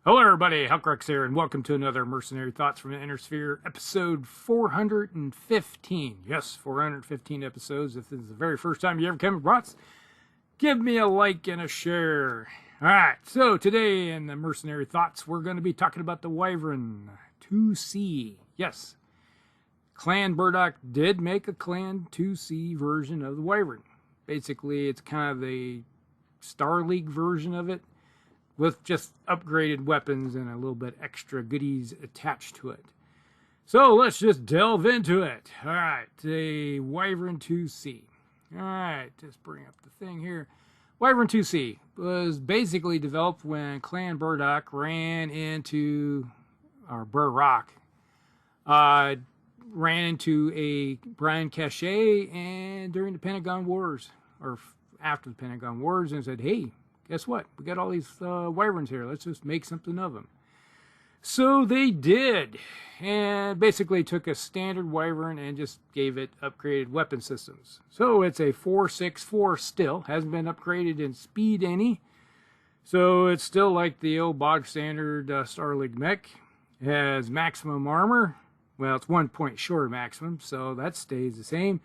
Hello everybody, Huckrex here, and welcome to another Mercenary Thoughts from the Inner Sphere, episode 415. Yes, 415 episodes. If this is the very first time you ever came across, give me a like and a share. Alright, so today in the Mercenary Thoughts, we're going to be talking about the Wyvern IIC. Yes, Clan Burdock did make a Clan 2C version of the Wyvern. Basically, it's kind of the Star League version of it, with just upgraded weapons and a little bit extra goodies attached to it. So let's just delve into it. All right, the Wyvern 2C. All right, just bring up the thing here. Wyvern 2C was basically developed when Clan Burdock ran into, or Burrock, ran into a Brian Cache and during the Pentagon Wars, or after the Pentagon Wars, and said, hey, guess what? We got all these wyverns here. Let's just make something of them. So they did, and basically took a standard wyvern and just gave it upgraded weapon systems. So it's a 4.64 still, hasn't been upgraded in speed any. So it's still like the old bog standard Star League mech. It has maximum armor. Well, it's 1 point short of maximum, so that stays the same.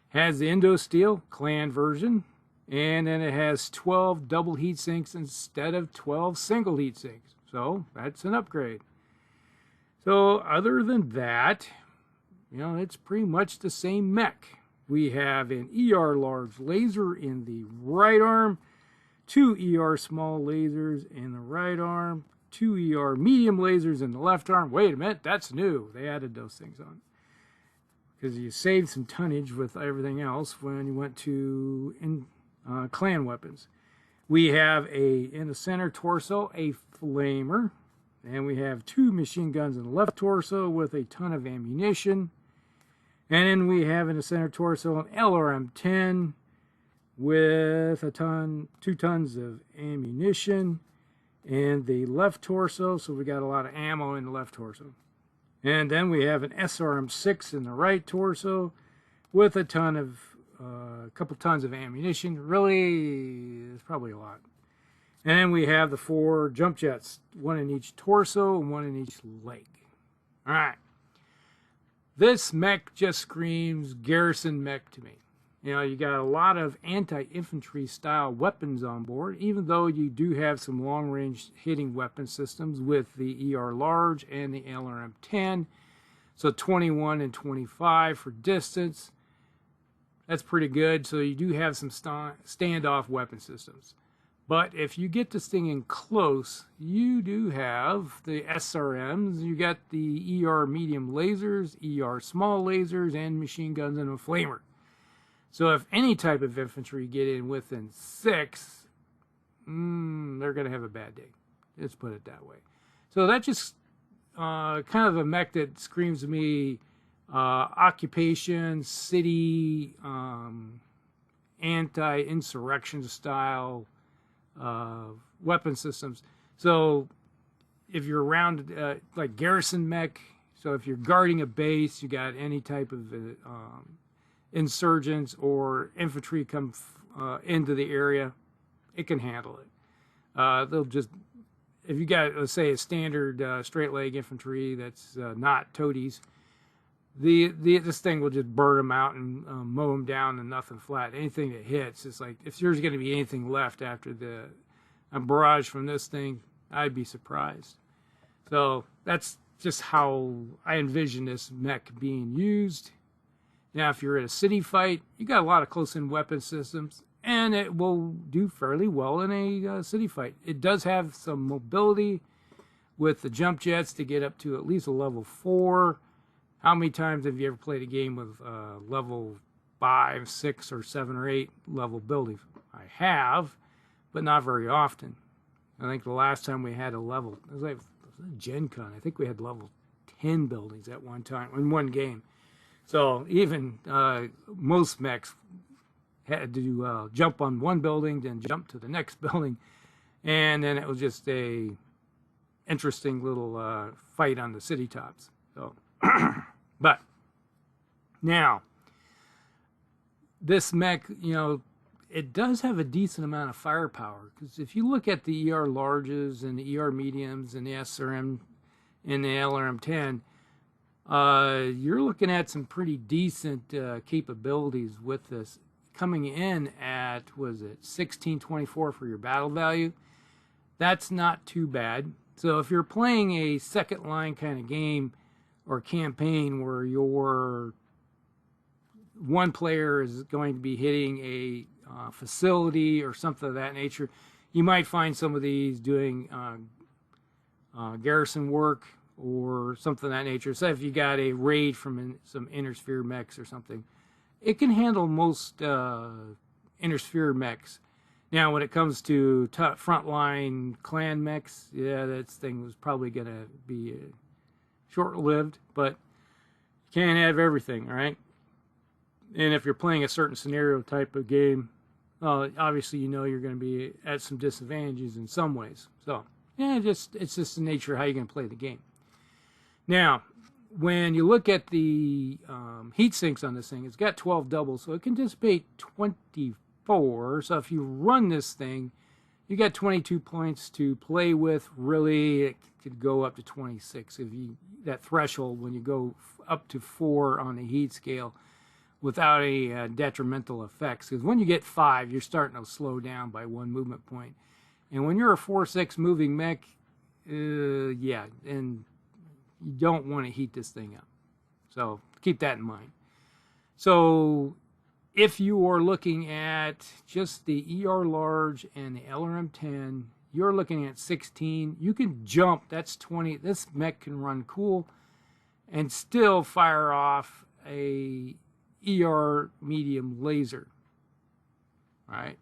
Has the Indo Steel Clan version. And then it has 12 double heat sinks instead of 12 single heat sinks. So that's an upgrade. So other than that, it's pretty much the same mech. We have an ER large laser in the right arm, 2 ER small lasers in the right arm, 2 ER medium lasers in the left arm. Wait a minute, that's new. They added those things on, because you saved some tonnage with everything else when you went to clan weapons. We have in the center torso a flamer, and we have 2 machine guns in the left torso with a ton of ammunition, and then we have in the center torso an LRM-10 with 2 tons of ammunition in the left torso, so we got a lot of ammo in the left torso. And then we have an SRM-6 in the right torso with a couple tons of ammunition. Really, it's probably a lot. And then we have the 4 jump jets, 1 in each torso and 1 in each leg. All right. This mech just screams garrison mech to me. You got a lot of anti-infantry style weapons on board, even though you do have some long-range hitting weapon systems with the ER large and the LRM-10. So 21 and 25 for distance. That's pretty good. So you do have some standoff weapon systems. But if you get this thing in close, you do have the SRMs. You got the ER medium lasers, ER small lasers, and machine guns and a flamer. So if any type of infantry get in within 6, they're going to have a bad day. Let's put it that way. So that's just kind of a mech that screams to me occupation, city, anti-insurrection style weapon systems. So if you're around like garrison mech, so if you're guarding a base, you got any type of insurgents or infantry come into the area, it can handle it. They'll just, if you got, let's say, a standard straight leg infantry that's not toadies, this thing will just burn them out and mow them down and nothing flat. Anything that hits, it's like, if there's going to be anything left after a barrage from this thing, I'd be surprised. So that's just how I envision this mech being used. Now, if you're in a city fight, you got a lot of close-in weapon systems, and it will do fairly well in a city fight. It does have some mobility with the jump jets to get up to at least a level 4. How many times have you ever played a game with level 5, 6, or 7, or 8 level buildings? I have, but not very often. I think the last time we had a level, it was like Gen Con, I think we had level 10 buildings at one time in one game. So even most mechs had to jump on one building, then jump to the next building, and then it was just a interesting little fight on the city tops. So, but now this mech, it does have a decent amount of firepower, because if you look at the ER larges and the ER mediums and the SRM and the LRM-10, you're looking at some pretty decent capabilities with this. Coming in at, was it 1624 for your battle value? That's not too bad. So if you're playing a second line kind of game or campaign where your one player is going to be hitting a facility or something of that nature, you might find some of these doing garrison work or something of that nature. So if you got a raid from some inner sphere mechs or something, it can handle most inner sphere mechs. Now, when it comes to frontline clan mechs, yeah, that thing was probably going to be short-lived, but you can't have everything, all right? And if you're playing a certain scenario type of game, obviously you know you're going to be at some disadvantages in some ways. So, yeah, it's just the nature of how you're going to play the game. Now, when you look at the heat sinks on this thing, it's got 12 doubles, so it can dissipate 24. So if you run this thing, you got 22 points to play with. Really, it could go up to 26 if you that threshold when you go up to 4 on the heat scale without any detrimental effects. Because when you get 5, you're starting to slow down by 1 movement point. And when you're a 4/6 moving mech, yeah, and you don't want to heat this thing up. So keep that in mind. So if you are looking at just the ER large and the LRM-10, you're looking at 16. You can jump, that's 20. This mech can run cool and still fire off a ER medium laser. All right.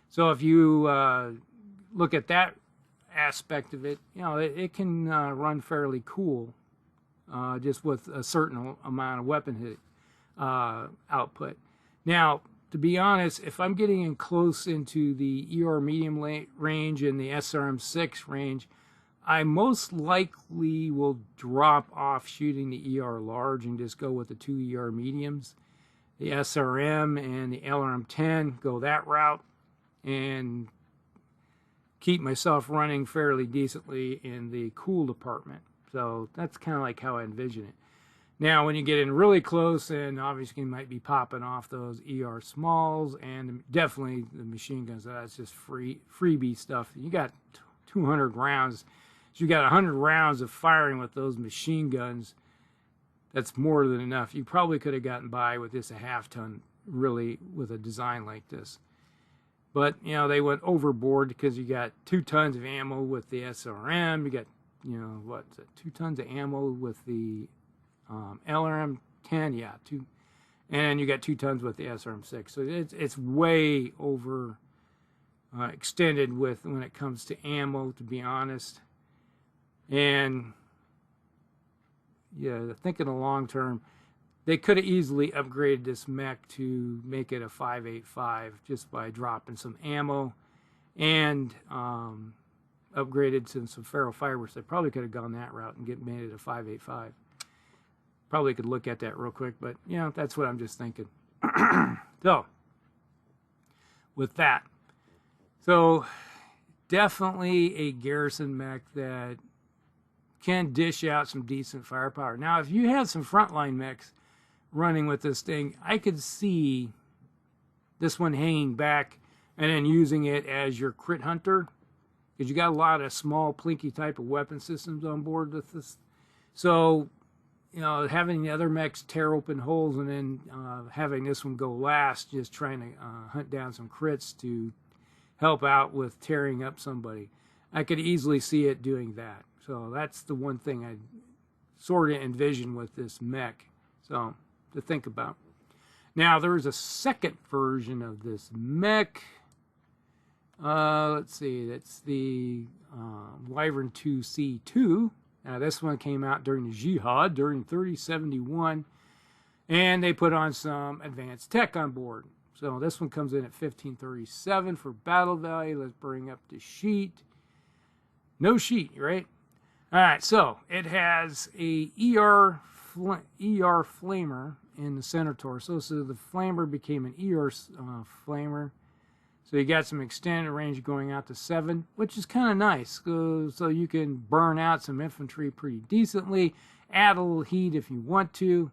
So if you look at that aspect of it, you know, it can run fairly cool just with a certain amount of weapon hit output. Now, to be honest, if I'm getting in close into the ER medium range and the SRM-6 range, I most likely will drop off shooting the ER large and just go with the 2 ER mediums. The SRM and the LRM-10 go that route and keep myself running fairly decently in the cool department. So that's kind of like how I envision it. Now, when you get in really close, and obviously you might be popping off those ER smalls and definitely the machine guns. That's just freebie stuff. You got 200 rounds. So you got 100 rounds of firing with those machine guns. That's more than enough. You probably could have gotten by with just a half-ton, really, with a design like this. But, you know, they went overboard because you got 2 tons of ammo with the SRM. You got, you know, what, 2 tons of ammo with the LRM-10, yeah, 2, and you got 2 tons with the SRM-6. So it's way over extended with when it comes to ammo, to be honest. And yeah, I think in the long term, they could have easily upgraded this mech to make it a 5.85 just by dropping some ammo and upgraded to some ferrofibers. They probably could have gone that route and made it a 5.85. Probably could look at that real quick, but, you know, that's what I'm just thinking. So, with that. So, definitely a garrison mech that can dish out some decent firepower. Now, if you had some frontline mechs running with this thing, I could see this one hanging back and then using it as your crit hunter, because you got a lot of small, plinky type of weapon systems on board with this. So, you know, having the other mechs tear open holes and then having this one go last, just trying to hunt down some crits to help out with tearing up somebody. I could easily see it doing that. So that's the one thing I sort of envision with this mech. So, to think about. Now, there is a second version of this mech. Let's see, that's the Wyvern IIC. Now, this one came out during the Jihad, during 3071, and they put on some advanced tech on board. So this one comes in at 1537 for battle value. Let's bring up the sheet. No sheet, right? All right, so it has a ER flamer in the center torso. So the flamer became an ER flamer. So you got some extended range going out to 7, which is kind of nice. So you can burn out some infantry pretty decently, add a little heat if you want to,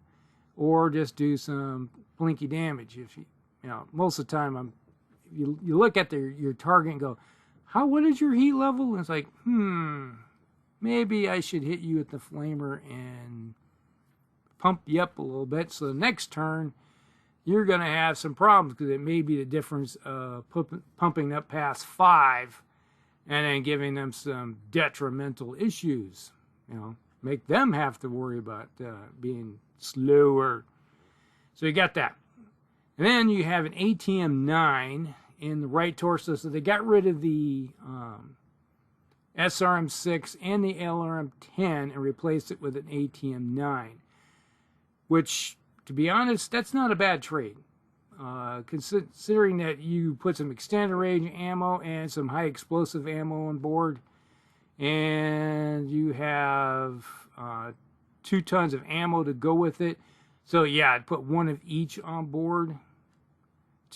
or just do some blinky damage. If you know, most of the time, you look at your target and go, what is your heat level? And it's like, maybe I should hit you with the flamer and pump you up a little bit. So the next turn, you're going to have some problems because it may be the difference of pumping up past 5 and then giving them some detrimental issues. You know, make them have to worry about being slower. So you got that. And then you have an ATM-9 in the right torso. So they got rid of the SRM-6 and the LRM-10 and replaced it with an ATM-9, which, to be honest, that's not a bad trade. Considering that you put some extended range ammo and some high explosive ammo on board, and you have 2 tons of ammo to go with it. So yeah, I'd put one of each on board.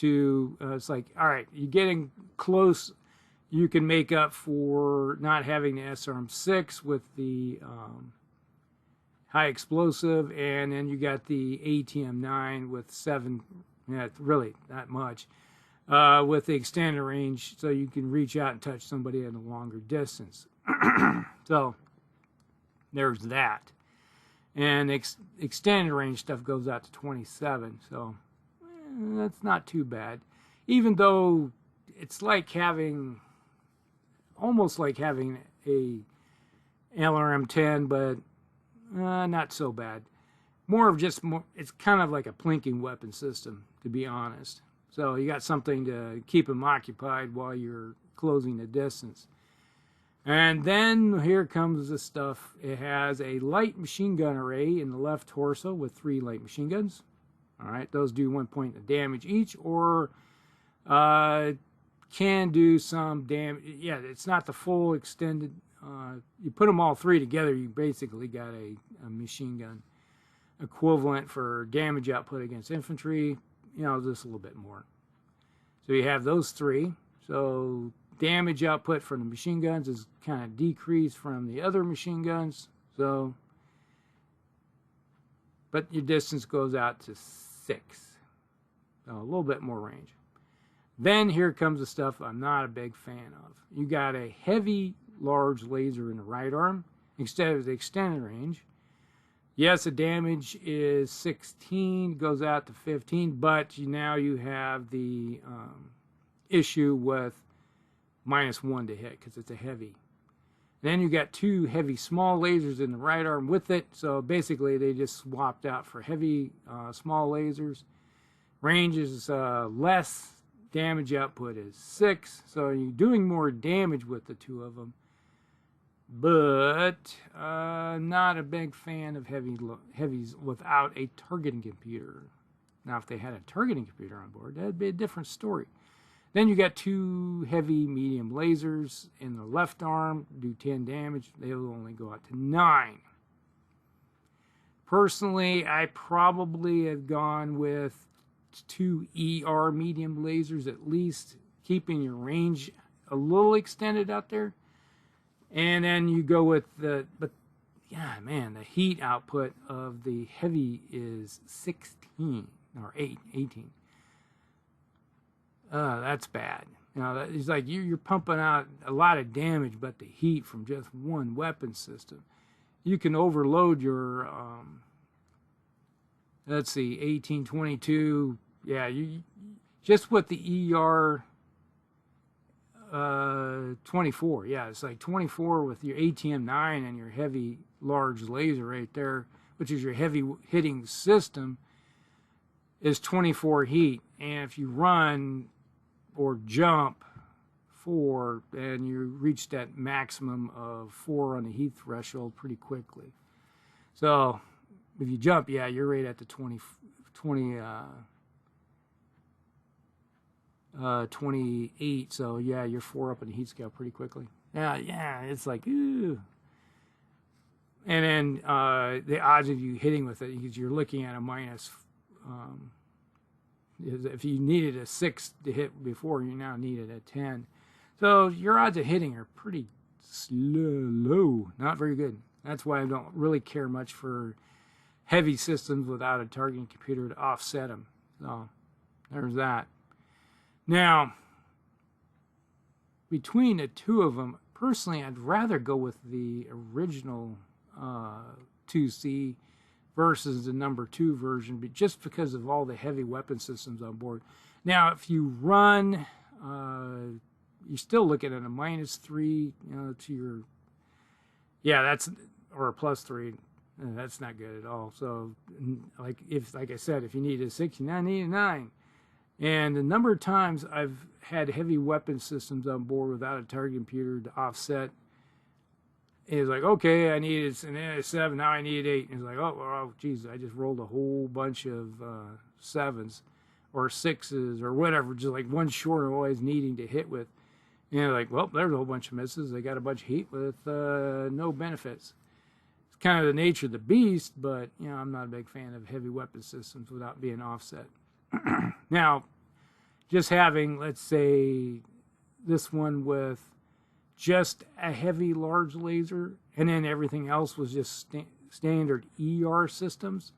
It's like, all right, you're getting close. You can make up for not having the SRM-6 with the high explosive, and then you got the ATM-9 with 7. Yeah, it's really not much. With the extended range, so you can reach out and touch somebody at a longer distance. So there's that. And extended range stuff goes out to 27, so that's not too bad. Even though it's like almost like having a LRM-10, but not so bad. It's kind of like a plinking weapon system, to be honest. So you got something to keep them occupied while you're closing the distance. And then here comes the stuff. It has a light machine gun array in the left torso with 3 light machine guns. All right, those do 1 point of damage each, or can do some damage. Yeah, it's not the full extended. You put them all 3 together, you basically got a machine gun equivalent for damage output against infantry. You know, just a little bit more. So you have those 3. So damage output from the machine guns is kind of decreased from the other machine guns. So, but your distance goes out to 6. So a little bit more range. Then here comes the stuff I'm not a big fan of. You got a heavy, large laser in the right arm instead of the extended range. Yes, the damage is 16, goes out to 15, but now you have the issue with -1 to hit because it's a heavy. Then you got 2 heavy small lasers in the right arm with it. So basically they just swapped out for heavy small lasers. Range is less. Damage output is 6. So you're doing more damage with the 2 of them. But not a big fan of heavies without a targeting computer. Now, if they had a targeting computer on board, that'd be a different story. Then you got 2 heavy medium lasers in the left arm, do 10 damage. They'll only go out to 9. Personally, I probably have gone with 2 ER medium lasers at least, keeping your range a little extended out there. And then you go with but yeah, man, the heat output of the heavy is 16 or 18. That's bad. You know, it's like you're pumping out a lot of damage, but the heat from just one weapon system, you can overload your let's see, 1822. Yeah, you just with the ER 24. Yeah, it's like 24 with your ATM-9 and your heavy large laser right there, which is your heavy hitting system, is 24 heat. And if you run or jump 4, then you reach that maximum of 4 on the heat threshold pretty quickly. So if you jump, yeah, you're right at the 28, so yeah, you're 4 up in the heat scale pretty quickly. Yeah, it's like, ooh. And then the odds of you hitting with it, because you're looking at a If you needed a 6 to hit before, you now needed a 10. So your odds of hitting are pretty low, not very good. That's why I don't really care much for heavy systems without a targeting computer to offset them. So there's that. Now, between the two of them, personally, I'd rather go with the original 2C versus the number 2 version, but just because of all the heavy weapon systems on board. Now, if you run, you're still looking at a -3, to your, that's, or a +3. That's not good at all. So, like I said, if you need a 6, you now need a 9. And the number of times I've had heavy weapon systems on board without a target computer to offset is like, okay, I needed a 7, now I need 8. And it's like, oh, geez, I just rolled a whole bunch of 7s or 6s or whatever, just like one short of always needing to hit with. And like, well, there's a whole bunch of misses. They got a bunch of heat with no benefits. It's kind of the nature of the beast, but, I'm not a big fan of heavy weapon systems without being offset. Now, just having, let's say, this one with just a heavy large laser, and then everything else was just standard ER systems,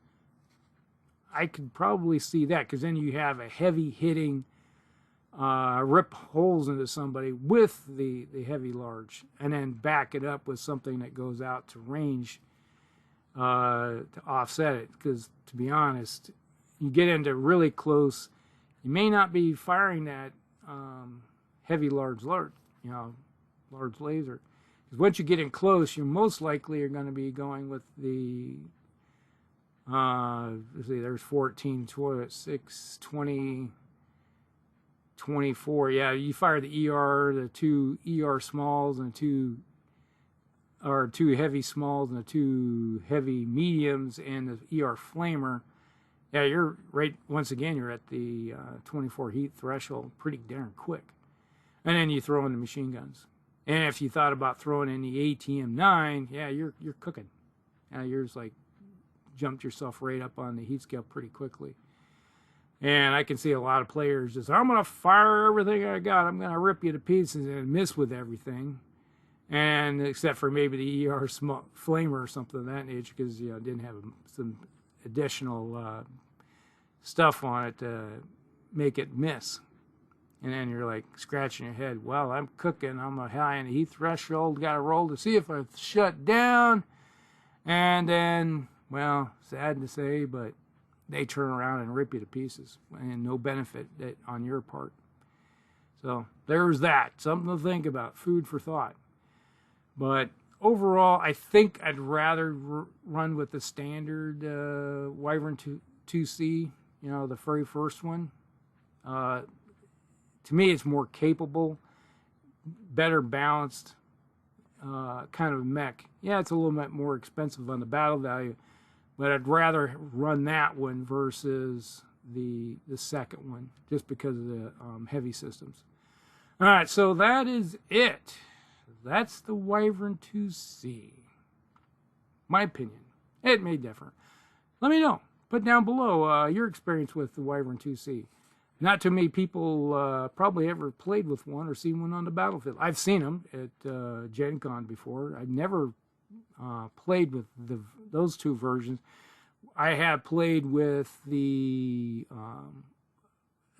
I could probably see that, because then you have a heavy hitting, rip holes into somebody with the heavy large, and then back it up with something that goes out to range to offset it. Because, to be honest, you get into really close, you may not be firing that heavy large laser. Because once you get in close, you most likely are going to be going with the, let's see, there's 14, 12, 6, 20, 24. Yeah, you fire the ER, the 2 ER smalls and 2 heavy smalls and the 2 heavy mediums and the ER flamer. Yeah, you're right. Once again, you're at the 24 heat threshold pretty darn quick. And then you throw in the machine guns. And if you thought about throwing in the ATM-9, yeah, you're cooking. You're just like jumped yourself right up on the heat scale pretty quickly. And I can see a lot of players just, I'm going to fire everything I got. I'm going to rip you to pieces and miss with everything. And except for maybe the ER flamer or something of that nature, because it didn't have some additional stuff on it to make it miss. And then you're like scratching your head, well, I'm cooking, I'm a high in the heat threshold, got to roll to see if I shut down. And then, well, sad to say, but they turn around and rip you to pieces, and no benefit on your part. So there's that, something to think about, food for thought. But overall, I think I'd rather run with the standard Wyvern 2C, the very first one. To me, it's more capable, better balanced kind of mech. Yeah, it's a little bit more expensive on the battle value, but I'd rather run that one versus the second one, just because of the heavy systems. All right, so that is it. That's the Wyvern 2C. My opinion. It may differ. Let me know. Put down below your experience with the Wyvern 2C. Not too many people probably ever played with one or seen one on the battlefield. I've seen them at Gen Con before. I've never played with those 2 versions. I have played with the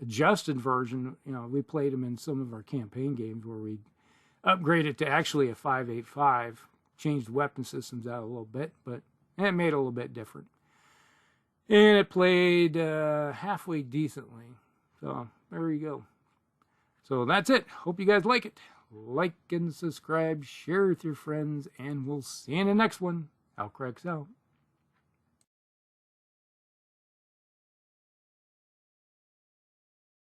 adjusted version. We played them in some of our campaign games where we upgraded to actually a 5.85, changed the weapon systems out a little bit, but it made it a little bit different. And it played halfway decently. So there you go. So that's it. Hope you guys like it. Like and subscribe, share with your friends, and we'll see you in the next one. Outcracks out.